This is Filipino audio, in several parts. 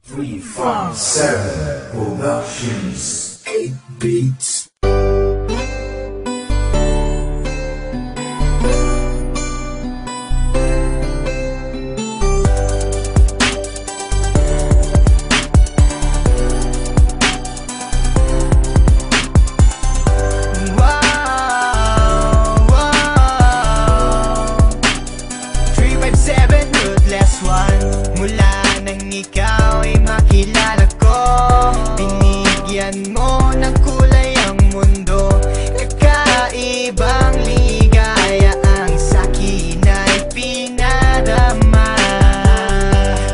357 Productions 8 Beats. Ikaw ay makilala ko, binigyan mo ng kulay ang mundo. Kakaibang ligaya ang sa'kin ay pinadama.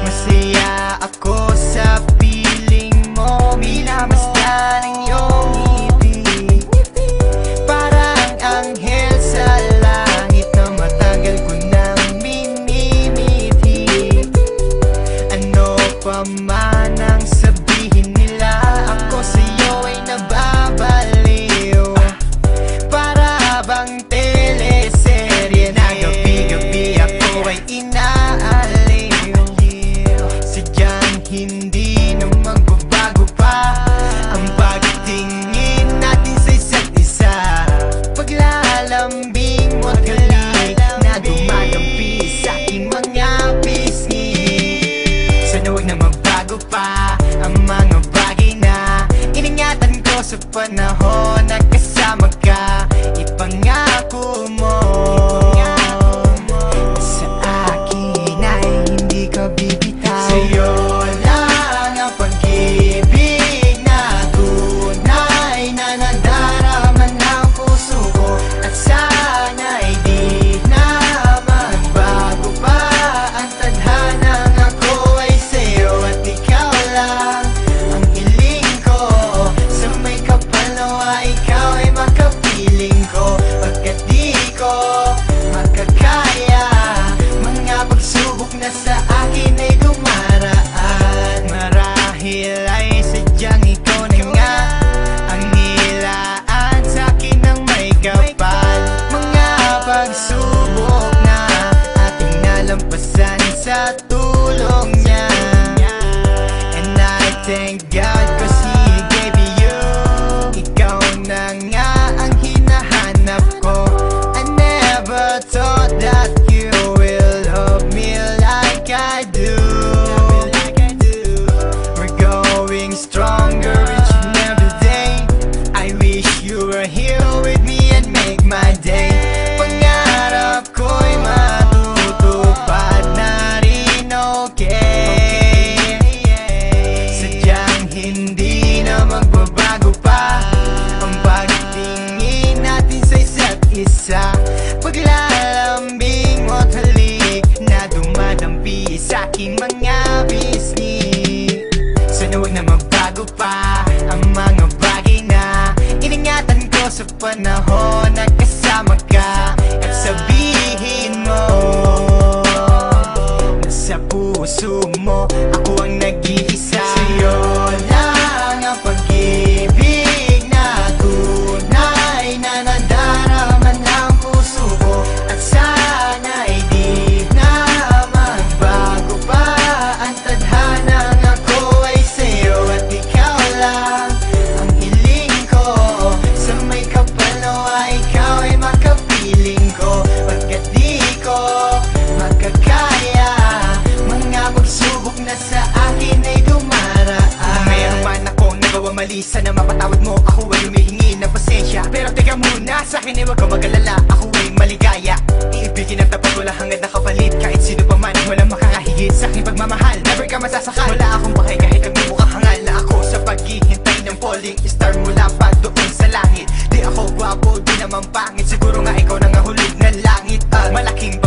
Masaya ako sa piling mo, minamasdan ang iyong ngiti. Parang anghel sa langit na matagal ko nang minimiti. Ano pa man ang sabihin nila, ako sa'yo ay nababaliw. Para bang teleserye na gabi-gabi ako ay inaaliw. Sadyang hindi na magbabago pa ang pagtingin natin sa isa't isa. Paglalambing mo at halik na dumadampi sa aking mga pisngi. Sana huwag na magbago pa ang mga bagay na iningatan ko sa panahon na kasama ka. Ipangako mo sa akin ay hindi ka bibitaw. Sa'yo lang ang pag-ibig na tunay na nadarama ng puso ko. At sana'y di na magbago pa ang tadhanang ako ay sa'yo. At ikaw lang ang hiling ko, sa may kapal nawa ikaw ay makapiling ko. Pagkat di ko makakaya mga pagsubok na sa akin ay dumaraan. Marahil ay sadyang ikaw na nga ang nilaan sa'kin ng may kapal. Mga pagsubok na ating nalampasan sa tulong niya. And I thank God 'cause He gave me you. Ikaw na nga ang hinahanap ko. I never thought that you will love me like I do. We're going stronger each and every day. I wish you were here with me and make my day. Pangarap ko'y matutupad na rin, okay? Sadyang hindi na magbabago pa ang pagtingin natin sa isa't isa. Paglalambing mo't halik na dumadampi sa aking mga bisni. Sana huwag na magbago pa ang mga bagay na iningatan ko sa panahon na kasama ka. At sabihin mo na sa puso mo ako ang nag-iisa. Sa'yo lang ang pag-ibig na tunay na nadarama ng puso ko. At sana'y di na magbago pa ang tadhanang ako ay sa'yo. At ikaw lang ang hiling ko, sa may kapal nawa ikaw ay makapiling ko. Pagkat di ko makakaya mga pagsubok na sa akin ay dumaraan. Mayroon man akong nagawa mali, sana mapatawad mo. Ako ay humihingi ng pasensya, pero teka muna, sa akin ay huwag ka mag-alala. Ako ay maligaya, iibigin ang tapat, wala hangad na kapalit. Kahit sino pa man, walang makakahigit sa aking pagmamahal. Never ka masasakal, wala akong pakay kahit nagmumukhang hangal na ako sa paghihintay ng falling star mula pa doon sa langit. Di ako gwapo, di naman pangit, siguro nga ikaw na nga hulog ng langit. Malaking